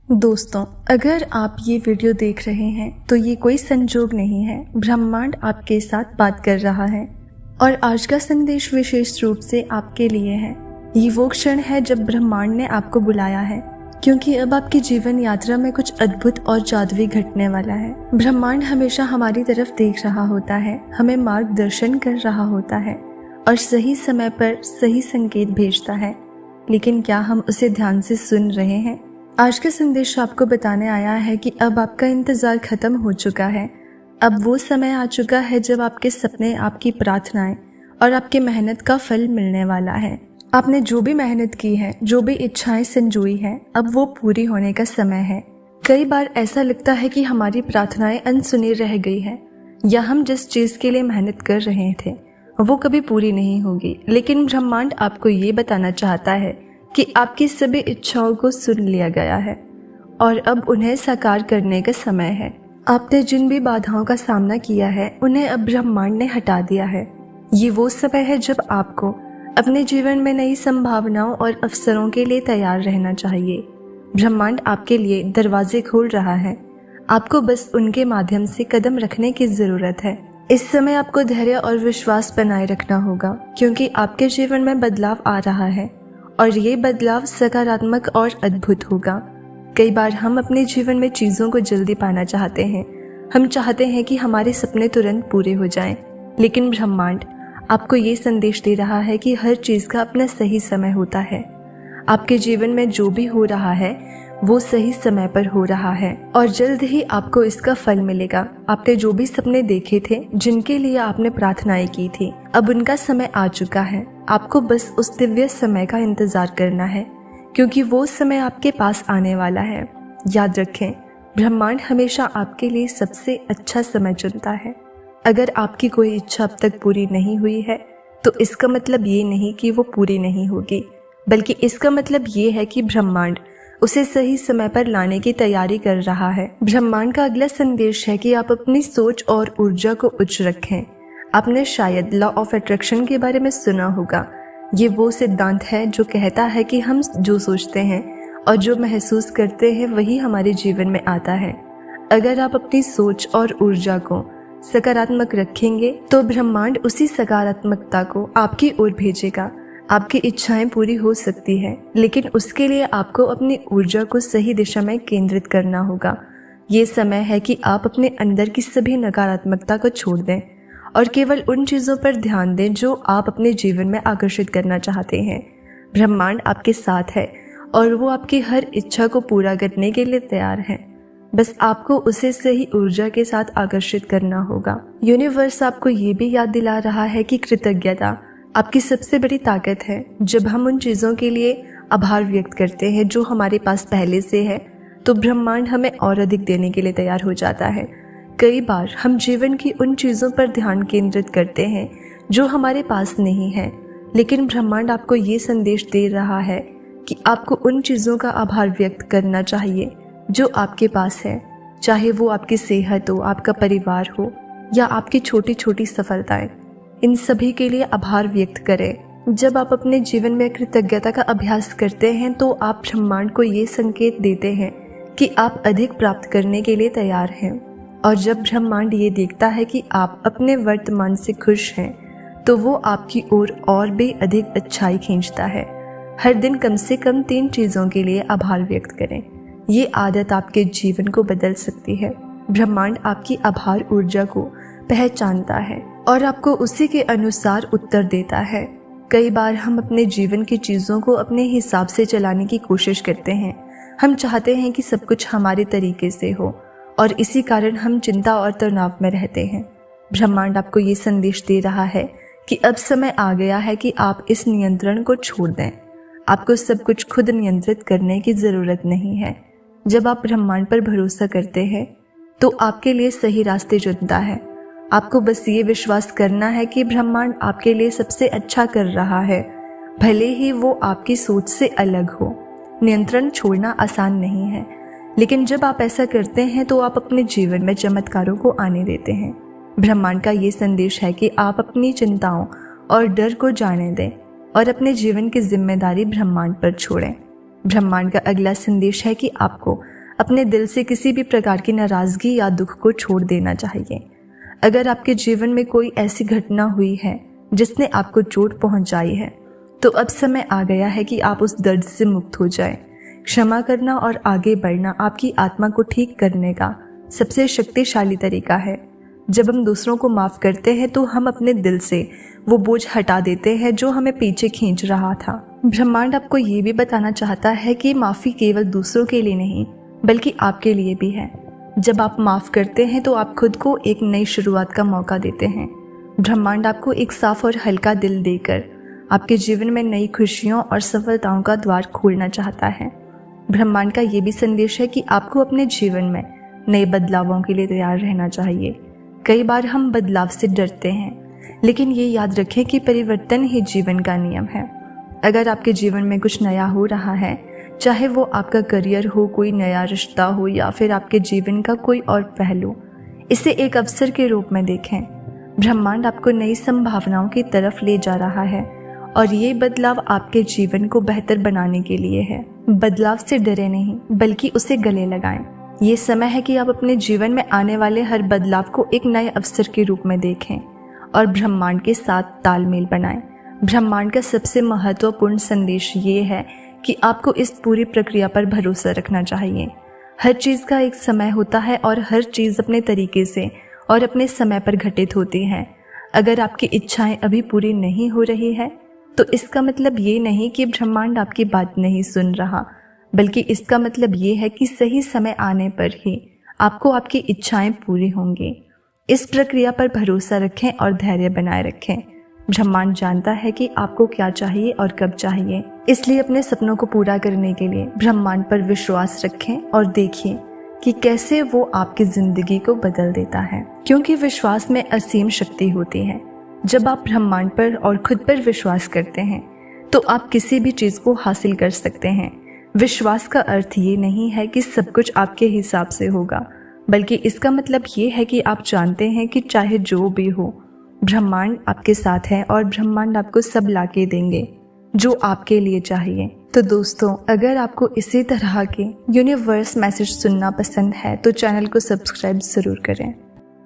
दोस्तों, अगर आप ये वीडियो देख रहे हैं तो ये कोई संजोग नहीं है। ब्रह्मांड आपके साथ बात कर रहा है और आज का संदेश विशेष रूप से आपके लिए है। ये वो क्षण है जब ब्रह्मांड ने आपको बुलाया है, क्योंकि अब आपकी जीवन यात्रा में कुछ अद्भुत और जादुई घटने वाला है। ब्रह्मांड हमेशा हमारी तरफ देख रहा होता है, हमें मार्गदर्शन कर रहा होता है और सही समय पर सही संकेत भेजता है। लेकिन क्या हम उसे ध्यान से सुन रहे हैं? आज का संदेश आपको बताने आया है कि अब आपका इंतजार खत्म हो चुका है। अब वो समय आ चुका है जब आपके सपने, आपकी प्रार्थनाएं और आपकी मेहनत का फल मिलने वाला है। आपने जो भी मेहनत की है, जो भी इच्छाएं संजोई हैं, अब वो पूरी होने का समय है। कई बार ऐसा लगता है कि हमारी प्रार्थनाएं अनसुनी रह गई है, या हम जिस चीज के लिए मेहनत कर रहे थे वो कभी पूरी नहीं होगी। लेकिन ब्रह्मांड आपको ये बताना चाहता है कि आपकी सभी इच्छाओं को सुन लिया गया है और अब उन्हें साकार करने का समय है। आपने जिन भी बाधाओं का सामना किया है, उन्हें अब ब्रह्मांड ने हटा दिया है। ये वो समय है जब आपको अपने जीवन में नई संभावनाओं और अवसरों के लिए तैयार रहना चाहिए। ब्रह्मांड आपके लिए दरवाजे खोल रहा है, आपको बस उनके माध्यम से कदम रखने की जरूरत है। इस समय आपको धैर्य और विश्वास बनाए रखना होगा, क्योंकि आपके जीवन में बदलाव आ रहा है और ये बदलाव सकारात्मक और अद्भुत होगा। कई बार हम अपने जीवन में चीज़ों को जल्दी पाना चाहते हैं। हम चाहते हैं कि हमारे सपने तुरंत पूरे हो जाएं, लेकिन ब्रह्मांड आपको ये संदेश दे रहा है कि हर चीज़ का अपना सही समय होता है। आपके जीवन में जो भी हो रहा है वो सही समय पर हो रहा है और जल्द ही आपको इसका फल मिलेगा। आपने जो भी सपने देखे थे, जिनके लिए आपने प्रार्थनाएं की थी, अब उनका समय आ चुका है। आपको बस उस दिव्य समय का इंतजार करना है, क्योंकि वो समय आपके पास आने वाला है। याद रखें, ब्रह्मांड हमेशा आपके लिए सबसे अच्छा समय चुनता है। अगर आपकी कोई इच्छा अब तक पूरी नहीं हुई है, तो इसका मतलब ये नहीं कि वो पूरी नहीं होगी, बल्कि इसका मतलब ये है कि ब्रह्मांड उसे सही समय पर लाने की तैयारी कर रहा है। ब्रह्मांड का अगला संदेश है कि आप अपनी सोच और ऊर्जा को उच्च रखें। आपने शायद लॉ ऑफ अट्रैक्शन के बारे में सुना होगा। ये वो सिद्धांत है जो कहता है कि हम जो सोचते हैं और जो महसूस करते हैं वही हमारे जीवन में आता है। अगर आप अपनी सोच और ऊर्जा को सकारात्मक रखेंगे तो ब्रह्मांड उसी सकारात्मकता को आपकी ओर भेजेगा। आपकी इच्छाएं पूरी हो सकती है, लेकिन उसके लिए आपको अपनी ऊर्जा को सही दिशा में केंद्रित करना होगा। ये समय है कि आप अपने अंदर की सभी नकारात्मकता को छोड़ दें और केवल उन चीज़ों पर ध्यान दें जो आप अपने जीवन में आकर्षित करना चाहते हैं। ब्रह्मांड आपके साथ है और वो आपकी हर इच्छा को पूरा करने के लिए तैयार है। बस आपको उसे सही ऊर्जा के साथ आकर्षित करना होगा। यूनिवर्स आपको ये भी याद दिला रहा है कि कृतज्ञता आपकी सबसे बड़ी ताकत है। जब हम उन चीज़ों के लिए आभार व्यक्त करते हैं जो हमारे पास पहले से है, तो ब्रह्मांड हमें और अधिक देने के लिए तैयार हो जाता है। कई बार हम जीवन की उन चीज़ों पर ध्यान केंद्रित करते हैं जो हमारे पास नहीं है, लेकिन ब्रह्मांड आपको ये संदेश दे रहा है कि आपको उन चीज़ों का आभार व्यक्त करना चाहिए जो आपके पास है, चाहे वो आपकी सेहत हो, आपका परिवार हो या आपकी छोटी छोटी सफलताएं। इन सभी के लिए आभार व्यक्त करें। जब आप अपने जीवन में कृतज्ञता का अभ्यास करते हैं तो आप ब्रह्मांड को ये संकेत देते हैं कि आप अधिक प्राप्त करने के लिए तैयार हैं। और जब ब्रह्मांड ये देखता है कि आप अपने वर्तमान से खुश हैं, तो वो आपकी ओर और भी अधिक अच्छाई खींचता है। हर दिन कम से कम 3 चीज़ों के लिए आभार व्यक्त करें। ये आदत आपके जीवन को बदल सकती है। ब्रह्मांड आपकी आभार ऊर्जा को पहचानता है और आपको उसी के अनुसार उत्तर देता है। कई बार हम अपने जीवन की चीज़ों को अपने हिसाब से चलाने की कोशिश करते हैं। हम चाहते हैं कि सब कुछ हमारे तरीके से हो और इसी कारण हम चिंता और तनाव में रहते हैं। ब्रह्मांड आपको ये संदेश दे रहा है कि अब समय आ गया है कि आप इस नियंत्रण को छोड़ दें। आपको सब कुछ खुद नियंत्रित करने की ज़रूरत नहीं है। जब आप ब्रह्मांड पर भरोसा करते हैं तो आपके लिए सही रास्ते चुनता है। आपको बस ये विश्वास करना है कि ब्रह्मांड आपके लिए सबसे अच्छा कर रहा है, भले ही वो आपकी सोच से अलग हो। नियंत्रण छोड़ना आसान नहीं है, लेकिन जब आप ऐसा करते हैं तो आप अपने जीवन में चमत्कारों को आने देते हैं। ब्रह्मांड का ये संदेश है कि आप अपनी चिंताओं और डर को जाने दें और अपने जीवन की जिम्मेदारी ब्रह्मांड पर छोड़ें। ब्रह्मांड का अगला संदेश है कि आपको अपने दिल से किसी भी प्रकार की नाराज़गी या दुख को छोड़ देना चाहिए। अगर आपके जीवन में कोई ऐसी घटना हुई है जिसने आपको चोट पहुंचाई है, तो अब समय आ गया है कि आप उस दर्द से मुक्त हो जाएं। क्षमा करना और आगे बढ़ना आपकी आत्मा को ठीक करने का सबसे शक्तिशाली तरीका है। जब हम दूसरों को माफ़ करते हैं तो हम अपने दिल से वो बोझ हटा देते हैं जो हमें पीछे खींच रहा था। ब्रह्मांड आपको ये भी बताना चाहता है कि माफ़ी केवल दूसरों के लिए नहीं बल्कि आपके लिए भी है। जब आप माफ़ करते हैं तो आप खुद को एक नई शुरुआत का मौका देते हैं। ब्रह्मांड आपको एक साफ और हल्का दिल देकर आपके जीवन में नई खुशियों और सफलताओं का द्वार खोलना चाहता है। ब्रह्मांड का ये भी संदेश है कि आपको अपने जीवन में नए बदलावों के लिए तैयार रहना चाहिए। कई बार हम बदलाव से डरते हैं, लेकिन ये याद रखें कि परिवर्तन ही जीवन का नियम है। अगर आपके जीवन में कुछ नया हो रहा है, चाहे वो आपका करियर हो, कोई नया रिश्ता हो या फिर आपके जीवन का कोई और पहलू, इसे एक अवसर के रूप में देखें। ब्रह्मांड आपको नई संभावनाओं की तरफ ले जा रहा है और ये बदलाव आपके जीवन को बेहतर बनाने के लिए है। बदलाव से डरे नहीं बल्कि उसे गले लगाएं। ये समय है कि आप अपने जीवन में आने वाले हर बदलाव को एक नए अवसर के रूप में देखें और ब्रह्मांड के साथ तालमेल बनाएं। ब्रह्मांड का सबसे महत्वपूर्ण संदेश ये है कि आपको इस पूरी प्रक्रिया पर भरोसा रखना चाहिए। हर चीज़ का एक समय होता है और हर चीज़ अपने तरीके से और अपने समय पर घटित होती है। अगर आपकी इच्छाएं अभी पूरी नहीं हो रही है तो इसका मतलब ये नहीं कि ब्रह्मांड आपकी बात नहीं सुन रहा, बल्कि इसका मतलब ये है कि सही समय आने पर ही आपको आपकी इच्छाएं पूरी होंगी। इस प्रक्रिया पर भरोसा रखें और धैर्य बनाए रखें। ब्रह्मांड जानता है कि आपको क्या चाहिए और कब चाहिए, इसलिए अपने सपनों को पूरा करने के लिए ब्रह्मांड पर विश्वास रखें और देखिए कि कैसे वो आपकी जिंदगी को बदल देता है, क्योंकि विश्वास में असीम शक्ति होती है। जब आप ब्रह्मांड पर और खुद पर विश्वास करते हैं तो आप किसी भी चीज़ को हासिल कर सकते हैं। विश्वास का अर्थ ये नहीं है कि सब कुछ आपके हिसाब से होगा, बल्कि इसका मतलब ये है कि आप जानते हैं कि चाहे जो भी हो, ब्रह्मांड आपके साथ है और ब्रह्मांड आपको सब लाके देंगे जो आपके लिए चाहिए। तो दोस्तों, अगर आपको इसी तरह के यूनिवर्स मैसेज सुनना पसंद है तो चैनल को सब्सक्राइब ज़रूर करें।